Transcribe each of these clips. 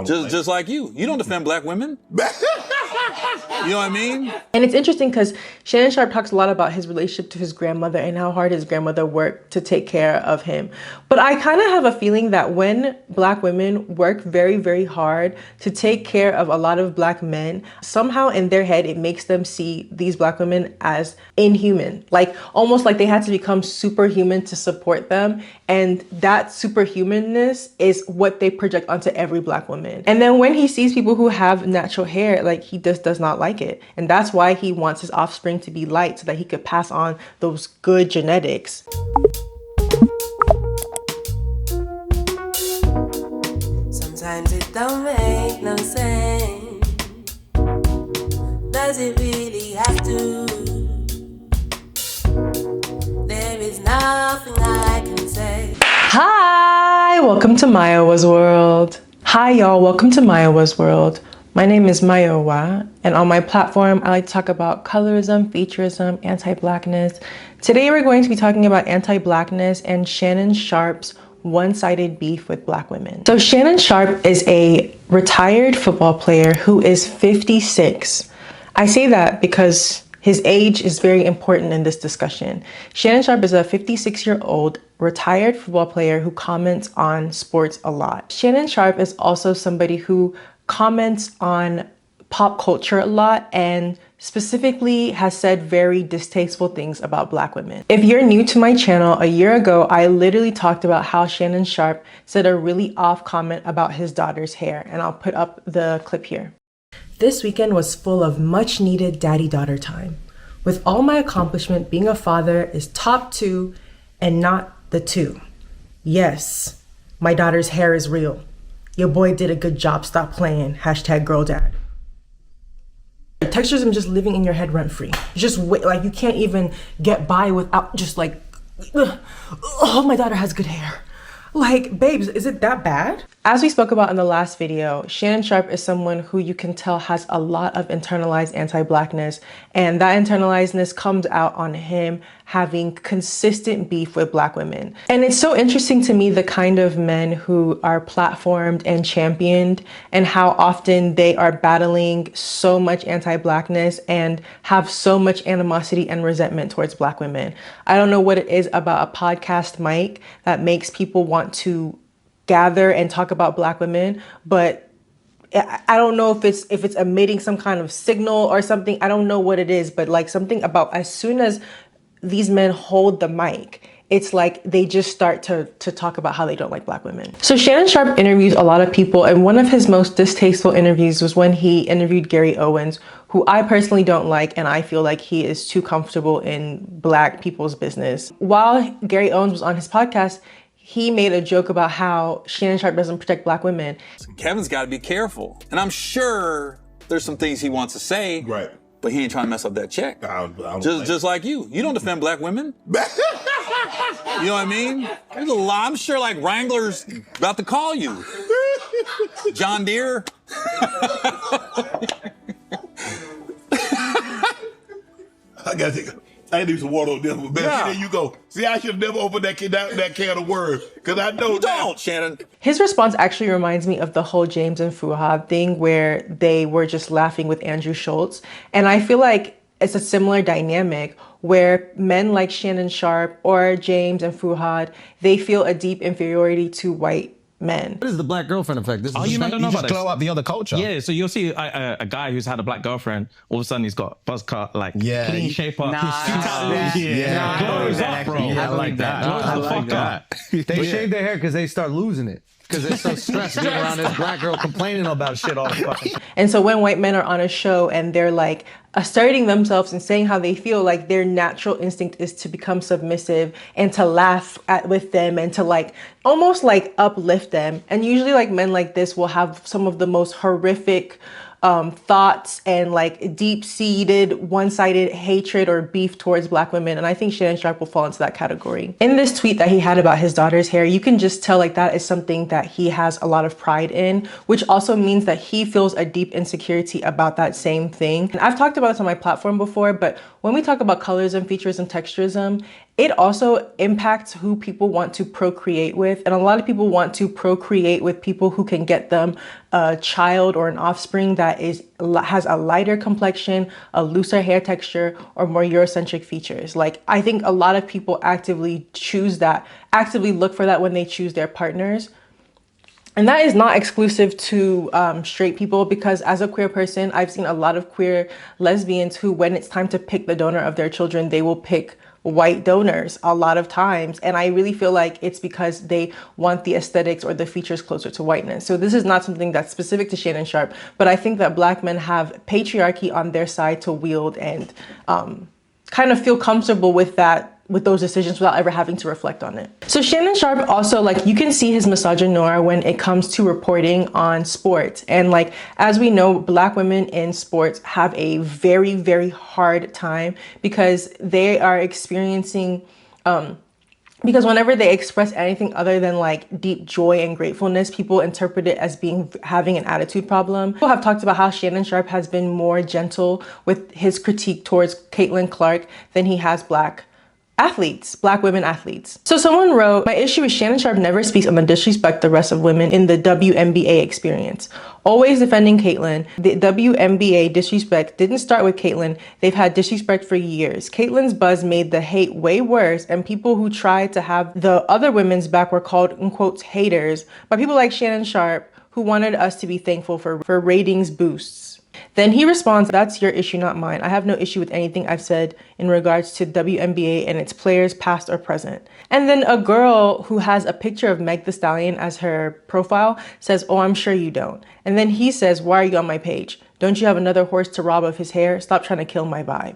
Just like you. You don't defend black women. You know what I mean? And it's interesting because Shannon Sharpe talks a lot about his relationship to his grandmother and how hard his grandmother worked to take care of him. But I kind of have a feeling that when black women work very, very hard to take care of a lot of black men, somehow in their head, it makes them see these black women as inhuman. Like almost like they had to become superhuman to support them. And that superhumanness is what they project onto every black woman. And then when he sees people who have natural hair, like he just does not like it. And that's why he wants his offspring to be light so that he could pass on those good genetics. Sometimes it don't make no sense. Does it really have to? There is nothing I can say. Hi, welcome to Mayowa's World. Hi y'all, welcome to Mayowa's World. My name is Mayowa, and on my platform, I like to talk about colorism, featureism, anti-blackness. Today, we're going to be talking about anti-blackness and Shannon Sharpe's one-sided beef with black women. So Shannon Sharpe is a retired football player who is 56. I say that because his age is very important in this discussion. Shannon Sharpe is a 56-year-old retired football player who comments on sports a lot. Shannon Sharpe is also somebody who comments on pop culture a lot and specifically has said very distasteful things about black women. If you're new to my channel, a year ago, I literally talked about how Shannon Sharpe said a really off comment about his daughter's hair, and I'll put up the clip here. This weekend was full of much needed daddy-daughter time. With all my accomplishment, being a father is top 2 and not the 2. Yes, my daughter's hair is real. Your boy did a good job. Stop playing. #girldad. Texturism just living in your head rent free. Just wait, like you can't even get by without just like, oh, my daughter has good hair. Like, babes, is it that bad? As we spoke about in the last video, Shannon Sharpe is someone who you can tell has a lot of internalized anti-blackness, and that internalizedness comes out on him having consistent beef with black women. And it's so interesting to me the kind of men who are platformed and championed and how often they are battling so much anti-blackness and have so much animosity and resentment towards black women. I don't know what it is about a podcast mic that makes people want to gather and talk about black women, but I don't know if it's emitting some kind of signal or something. I don't know what it is, but like something about as soon as these men hold the mic, it's like they just start to talk about how they don't like black women. So Shannon Sharpe interviews a lot of people, and one of his most distasteful interviews was when he interviewed Gary Owens, who I personally don't like, and I feel like he is too comfortable in black people's business. While Gary Owens was on his podcast, he made a joke about how Shannon Sharpe doesn't protect black women. Kevin's got to be careful. And I'm sure there's some things he wants to say. Right. But he ain't trying to mess up that check. Just like you. You don't defend black women. You know what I mean? There's a lot. I'm sure like Wrangler's about to call you. John Deere. I need some water on this one, man. Yeah. There you go. See, I should have never opened that can of worms, because I know You don't, Shannon. His response actually reminds me of the whole James and Fuhad thing where they were just laughing with Andrew Schultz. And I feel like it's a similar dynamic where men like Shannon Sharpe or James and Fuhad, they feel a deep inferiority to white men. What is the black girlfriend effect? This is You don't know about this. Glow up the other culture. Yeah, so you'll see a guy who's had a black girlfriend, all of a sudden he's got buzz cut, like clean shape up. Glows up, bro. Yeah, I like that. I like that. They shave their hair because they start losing it. Because they're so stressed being around this black girl complaining about shit all the fucking time. And so when white men are on a show and they're like asserting themselves and saying how they feel, like their natural instinct is to become submissive and to laugh with them and to like almost like uplift them. And usually like men like this will have some of the most horrific thoughts and like deep-seated one-sided hatred or beef towards black women, and I think Shannon Sharpe will fall into that category. In this tweet that he had about his daughter's hair, you can just tell like that is something that he has a lot of pride in, which also means that he feels a deep insecurity about that same thing. And I've talked about this on my platform before, but when we talk about colorism, featureism, texturism, it also impacts who people want to procreate with. And a lot of people want to procreate with people who can get them a child or an offspring that has a lighter complexion, a looser hair texture, or more Eurocentric features. Like, I think a lot of people actively look for that when they choose their partners. And that is not exclusive to straight people, because as a queer person, I've seen a lot of queer lesbians who, when it's time to pick the donor of their children, they will pick white donors a lot of times. And I really feel like it's because they want the aesthetics or the features closer to whiteness. So this is not something that's specific to Shannon Sharpe, but I think that Black men have patriarchy on their side to wield and kind of feel comfortable with those decisions without ever having to reflect on it. So Shannon Sharpe also, like, you can see his misogynoir when it comes to reporting on sports. And like, as we know, Black women in sports have a very, very hard time because they are experiencing, because whenever they express anything other than like deep joy and gratefulness, people interpret it as having an attitude problem. People have talked about how Shannon Sharpe has been more gentle with his critique towards Caitlin Clark than he has Black women athletes. So someone wrote, my issue is Shannon Sharpe never speaks on the disrespect the rest of women in the WNBA experience. Always defending Caitlin. The WNBA disrespect didn't start with Caitlin. They've had disrespect for years. Caitlin's buzz made the hate way worse, and people who tried to have the other women's back were called, in quotes, haters by people like Shannon Sharpe, who wanted us to be thankful for ratings boosts. Then he responds, that's your issue, not mine. I have no issue with anything I've said in regards to WNBA and its players, past or present. And then a girl who has a picture of Meg Thee Stallion as her profile says, oh, I'm sure you don't. And then he says, why are you on my page? Don't you have another horse to rob of his hair? Stop trying to kill my vibe.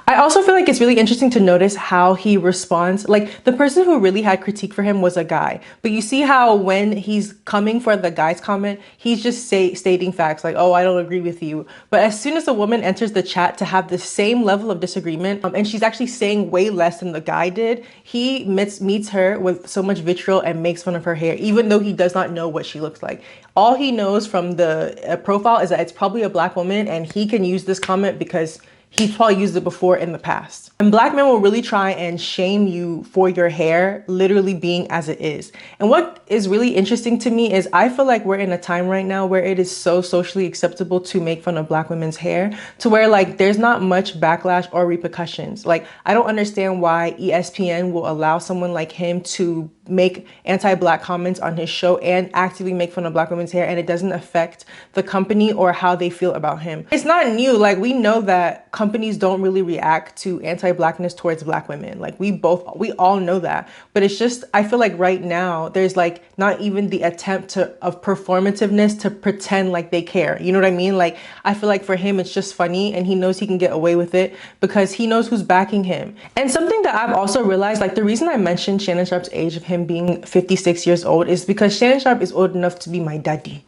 I also feel like it's really interesting to notice how he responds. Like, the person who really had critique for him was a guy. But you see how when he's coming for the guy's comment, he's just stating facts like, oh, I don't agree with you. But as soon as a woman enters the chat to have the same level of disagreement, and she's actually saying way less than the guy did, he meets her with so much vitriol and makes fun of her hair, even though he does not know what she looks like. All he knows from the profile is that it's probably a Black woman, and he can use this comment because he's probably used it before in the past. And Black men will really try and shame you for your hair literally being as it is. And what is really interesting to me is I feel like we're in a time right now where it is so socially acceptable to make fun of Black women's hair, to where like there's not much backlash or repercussions. Like, I don't understand why ESPN will allow someone like him to make anti-Black comments on his show and actively make fun of Black women's hair, and it doesn't affect the company or how they feel about him. It's not new. Like, we know that companies don't really react to anti-Blackness towards Black women. Like, we all know that. But it's just, I feel like right now there's like not even the attempt of performativeness to pretend like they care. You know what I mean? Like, I feel like for him it's just funny, and he knows he can get away with it because he knows who's backing him. And something that I've also realized, like, the reason I mentioned Shannon Sharpe's age of him being 56 years old is because Shannon Sharpe is old enough to be my daddy.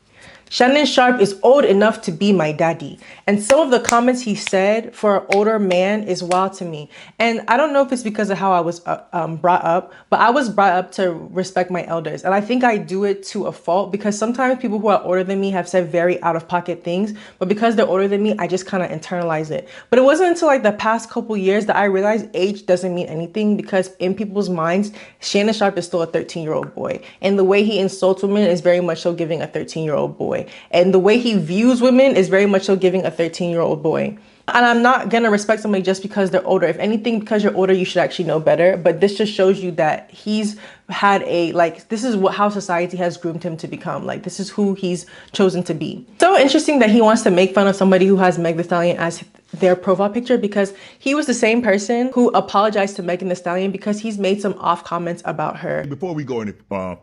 Shannon Sharpe is old enough to be my daddy. And some of the comments he said for an older man is wild to me. And I don't know if it's because of how I was brought up, but I was brought up to respect my elders. And I think I do it to a fault because sometimes people who are older than me have said very out of pocket things, but because they're older than me, I just kind of internalize it. But it wasn't until like the past couple years that I realized age doesn't mean anything, because in people's minds, Shannon Sharpe is still a 13-year-old boy. And the way he insults women is very much so giving a 13-year-old boy. And the way he views women is very much so giving a 13-year-old boy. And I'm not going to respect somebody just because they're older. If anything, because you're older, you should actually know better. But this just shows you that he's had this is how society has groomed him to become. Like, this is who he's chosen to be. So interesting that he wants to make fun of somebody who has Meg Thee Stallion as their profile picture, because he was the same person who apologized to Megan Thee Stallion because he's made some off comments about her. Before we go any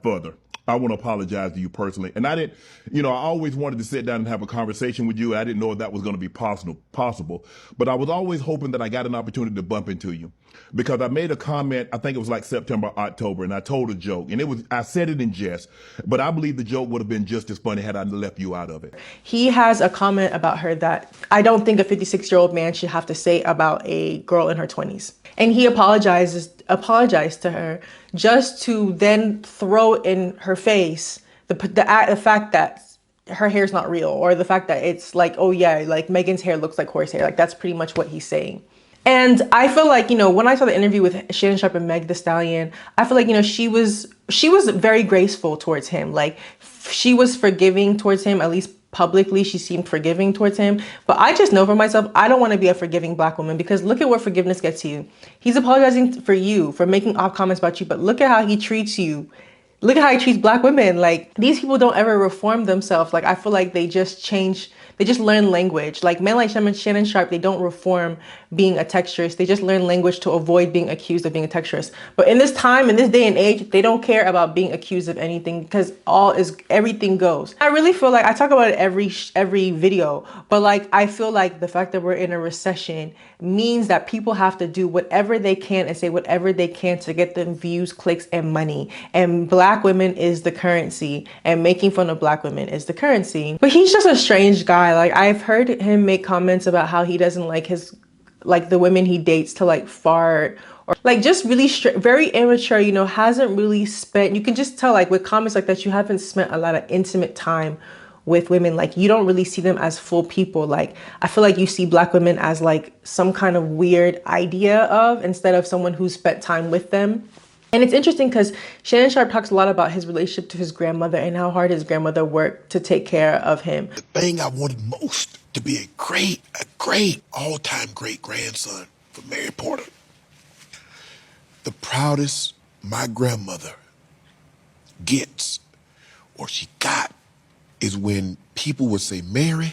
further, I want to apologize to you personally. And I didn't, I always wanted to sit down and have a conversation with you. I didn't know if that was going to be possible. But I was always hoping that I got an opportunity to bump into you, because I made a comment, I think it was like September, October, and I told a joke. And I said it in jest, but I believe the joke would have been just as funny had I left you out of it. He has a comment about her that I don't think a 56-year-old man should have to say about a girl in her 20s. And he apologized to her just to then throw in her face the fact that her hair's not real, or the fact that it's like, oh yeah, like Megan's hair looks like horse hair. Like, that's pretty much what he's saying. And I feel like, you know, when I saw the interview with Shannon Sharpe and Meg Thee Stallion, I feel like, you know, she was very graceful towards him. Like, she was forgiving towards him, at least publicly. She seemed forgiving towards him. But I just know for myself, I don't want to be a forgiving Black woman, because look at what forgiveness gets you. He's apologizing for you, for making off comments about you, but look at how he treats you. Look at how he treats Black women. Like, these people don't ever reform themselves. Like, I feel like they just change, they just learn language. Like, men like Shannon Sharpe, they don't reform being a texturist. They just learn language to avoid being accused of being a texturist. But in this time, in this day and age, they don't care about being accused of anything, because everything goes. I really feel like, I talk about it every video, but like, I feel like the fact that we're in a recession means that people have to do whatever they can and say whatever they can to get them views, clicks, and money. And Black women is the currency, and making fun of Black women is the currency. But he's just a strange guy. Like, I've heard him make comments about how he doesn't like the women he dates to like fart, or like just really very immature, you know, hasn't really spent, you can just tell like with comments like that, you haven't spent a lot of intimate time with women. Like, you don't really see them as full people. Like, I feel like you see Black women as like some kind of weird idea of, instead of someone who's spent time with them. And it's interesting because Shannon Sharpe talks a lot about his relationship to his grandmother and how hard his grandmother worked to take care of him. The thing I wanted most, to be a great, all-time great grandson for Mary Porter. The proudest my grandmother gets, or she got, is when people would say, Mary,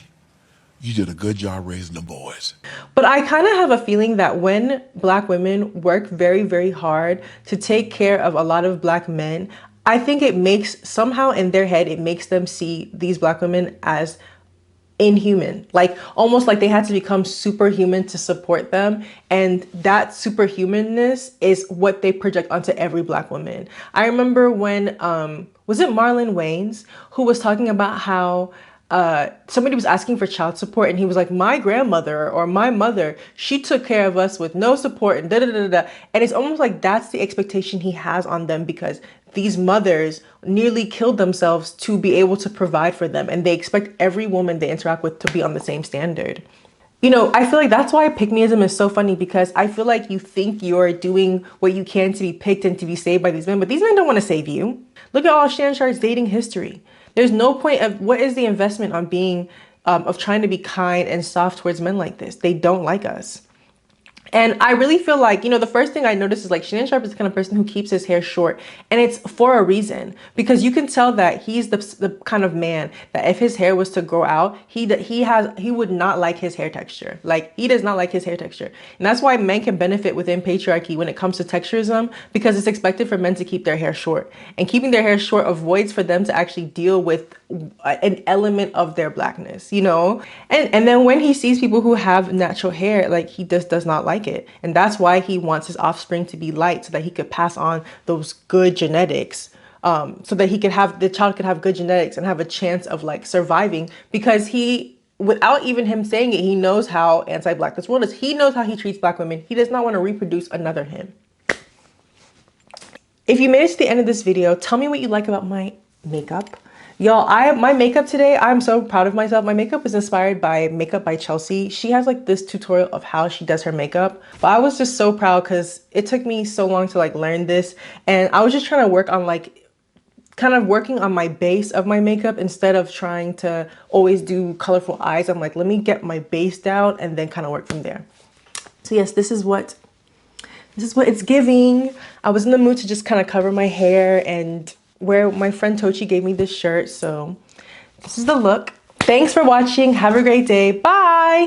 you did a good job raising the boys. But I kind of have a feeling that when Black women work very, very hard to take care of a lot of Black men, I think it makes, somehow in their head, it makes them see these Black women as inhuman, like almost like they had to become superhuman to support them. And that superhumanness is what they project onto every Black woman. I remember when, was it Marlon Wayans, who was talking about how somebody was asking for child support, and he was like, my grandmother or my mother, she took care of us with no support, and da-da-da-da. And it's almost like that's the expectation he has on them, because these mothers nearly killed themselves to be able to provide for them. And they expect every woman they interact with to be on the same standard. You know, I feel like that's why pick-meism is so funny, because I feel like you think you're doing what you can to be picked and to be saved by these men, but these men don't want to save you. Look at all Shannon Sharpe's dating history. There's no point of, what is the investment on being, of trying to be kind and soft towards men like this? They don't like us. And I really feel like, you know, the first thing I noticed is like Shannon Sharpe is the kind of person who keeps his hair short, and it's for a reason, because you can tell that he's the kind of man that if his hair was to grow out, he would not like his hair texture. Like, he does not like his hair texture. And that's why men can benefit within patriarchy when it comes to texturism, because it's expected for men to keep their hair short, and keeping their hair short avoids for them to actually deal with an element of their Blackness, you know? And then when he sees people who have natural hair, like, he just does not like it. And that's why he wants his offspring to be light, so that he could pass on those good genetics, so that the child could have good genetics and have a chance of like surviving, because he, without even him saying it, he knows how anti-Black this world is. He knows how he treats Black women. He does not want to reproduce another him. If you made it to the end of this video, tell me what you like about my makeup. Y'all, my makeup today, I'm so proud of myself. My makeup is inspired by Makeup by Chelsea. She has like this tutorial of how she does her makeup. But I was just so proud, because it took me so long to like learn this. And I was just trying to work on like, kind of working on my base of my makeup instead of trying to always do colorful eyes. I'm like, let me get my base down and then kind of work from there. So yes, this is what it's giving. I was in the mood to just kind of cover my hair and where my friend Tochi gave me this shirt. So this is the look. Thanks for watching. Have a great day. Bye.